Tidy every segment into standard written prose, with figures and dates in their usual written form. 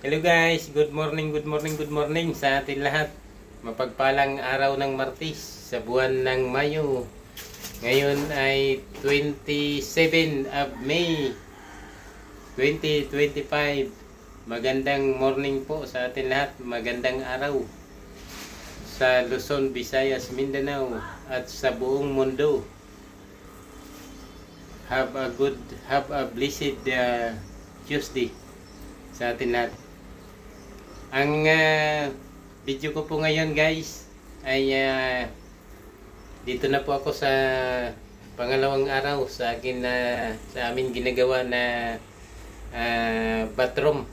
Hello guys, good morning sa atin lahat. Mapagpalang araw ng Martes sa buwan ng Mayo. Ngayon ay 27 of May 2025. Magandang morning po sa atin lahat. Magandang araw sa Luzon, Visayas, Mindanao at sa buong mundo. Have a blessed Tuesday sa atin lahat. Ang video ko po ngayon guys ay dito na po ako sa pangalawang araw sa akin sa amin ginagawa na bathroom.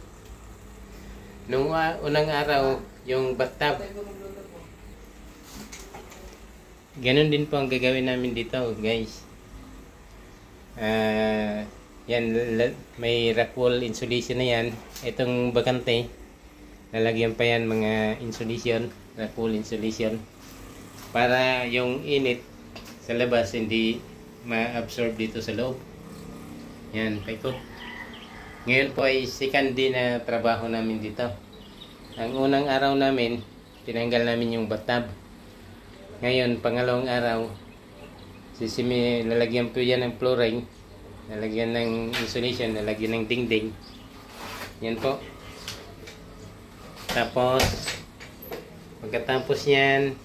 Nung unang araw yung bathtub, ganun din po ang gagawin namin dito guys. Yan, may rock wall insulation na yan. Itong bakante, lalagyan pa yan mga insulation, rock wall insulation, para yung init sa labas hindi ma-absorb dito sa loob. Yan, paikot. Ngayon po ay second day na trabaho namin dito. Ang unang araw namin, tinanggal namin yung bathtub. Ngayon, pangalawang araw, lalagyan po yan ng flooring, lalagyan ng insulation, lalagyan ng dingding. Yan po. Tapos pagkatapos yan,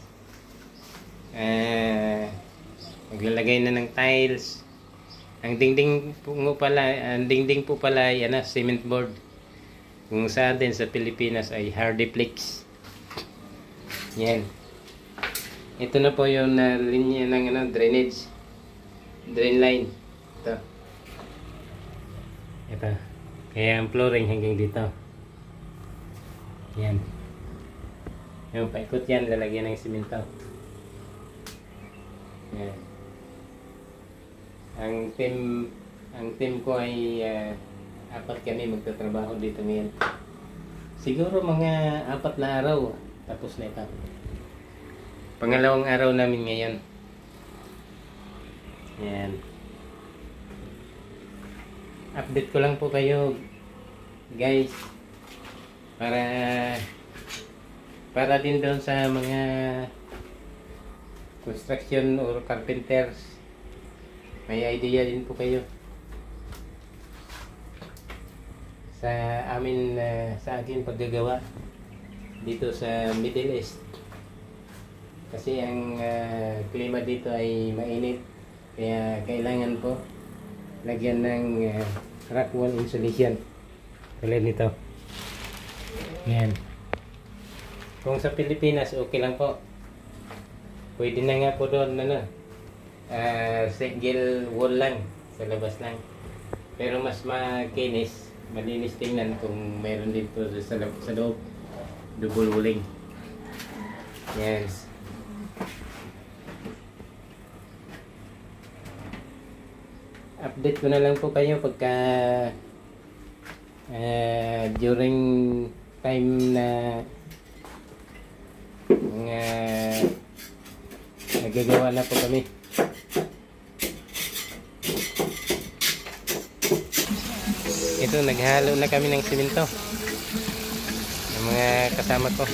maglalagay na ng tiles. Ang dingding po pala ay cement board. Kung sa atin sa Pilipinas ay Hardiplex. Yan. Ito na po yung linya ng drainage, drain line. Ito. Kaya ang flooring hanggang dito. Yan. Yung paikot yan, lalagyan ng simento. Yan. Ang team ko ay apat kami magtatrabaho dito ngayon. Siguro mga 4 na araw tapos na ito. Pangalawang araw namin ngayon. Yan. Update ko lang po kayo guys, para din doon sa mga construction or carpenters, may idea din po kayo sa amin, sa akin paggagawa dito sa Middle East. Kasi ang klima dito ay mainit, kaya kailangan po lagyan ng rock wall insulation tulad nito. Yan. Kung sa Pilipinas okay lang po, pwede na nga po doon single wall lang sa labas lang, pero mas makinis, malinis tingnan kung mayroon din po sa loob double walling. Yan. Update ko na lang po kayo pagka during time na nagagawa na po kami. Ito, naghalo na kami ng simento, yung mga kasama ko.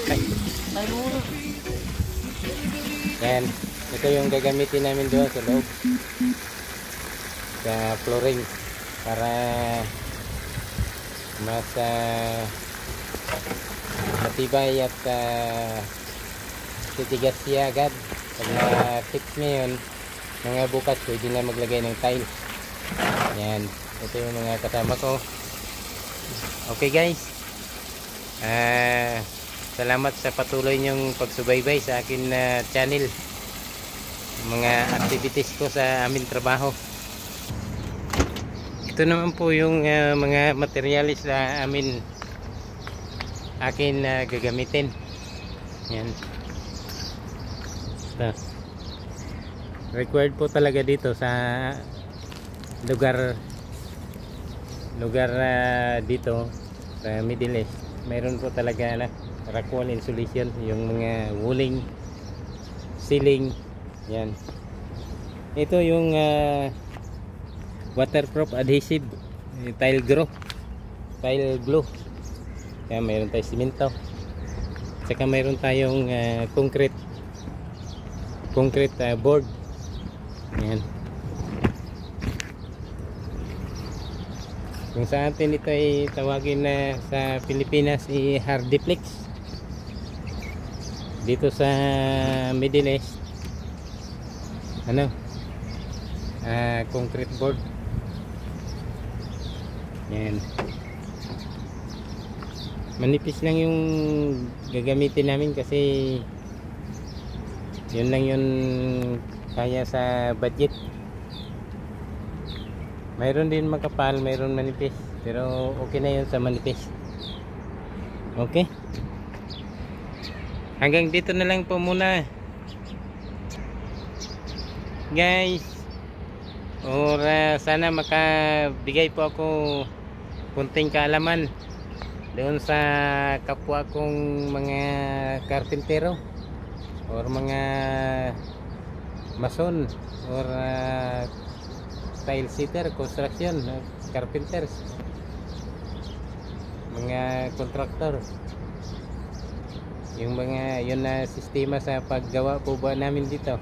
Ay. Yan, ito yung gagamitin namin doon sa loob, sa flooring, para mas matibay at titigas siya agad. Pag na-fix nyo yun, mga bukas pwede na maglagay ng tiles. Yan, ito yung mga kasama ko. Okay guys, salamat sa patuloy nyong pagsubaybay sa akin na channel, mga activities ko sa aming trabaho. Ito naman po yung mga materialis na akin gagamitin. Yan. Ito. Required po talaga dito sa lugar dito sa Middle East. Mayroon po talaga rock wall insulation, yung mga walling, ceiling. Yan. Ito yung waterproof adhesive tile grow. tile glue. Kaya mayroon tayong simento. Saka mayroon tayong concrete board. Yan. Kung sa atin ito ay tawagin na sa Pilipinas i Hardiplex. Dito sa Middle East concrete board. Yan. Manipis lang yung gagamitin namin kasi yun lang yun kaya sa budget. Mayroon din makapal, mayroon manipis, pero okay na yun sa manipis. Okay, hanggang dito na lang po muna guys, or sana makabigay po ako kunting kaalaman doon sa kapwa kong mga karpintero or mga mason or tile setter, construction, carpenters, mga contractor, yung mga yun na sistema sa paggawa po ba namin dito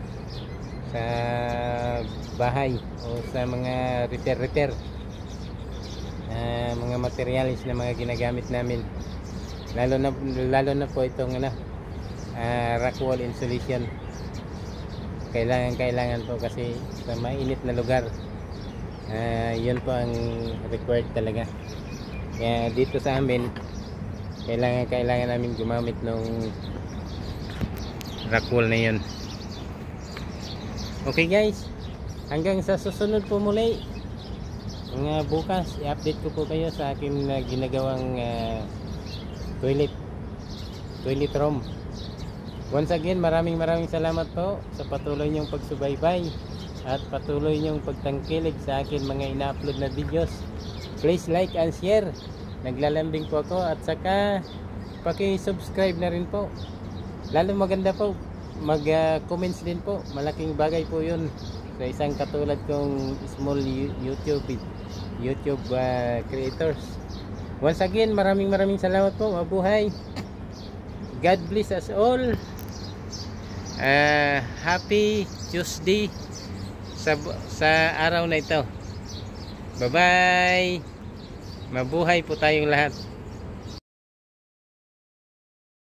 sa bahay o sa mga repair mga materials na mga ginagamit namin, lalo na po itong rock wall insulation. Kailangan po kasi sa mainit na lugar, yun po ang required talaga. Kaya dito sa amin kailangan namin gumamit ng rock wall na yun. Okay guys, hanggang sa susunod po muli. Bukas i-update ko po kayo sa aking ginagawang toilet room. Once again, maraming salamat po sa patuloy niyong pagsubaybay at patuloy niyong pagtangkilik sa akin mga ina-upload na videos. Please like and share. Naglalambing po ako, at saka paki-subscribe na rin po. Lalo maganda po mag-comments din po. Malaking bagay po yun sa isang katulad kong small YouTube creators. Once again, maraming salamat po. Mabuhay. God bless us all. Happy Tuesday sa araw na ito. Bye bye. Mabuhay po tayong lahat.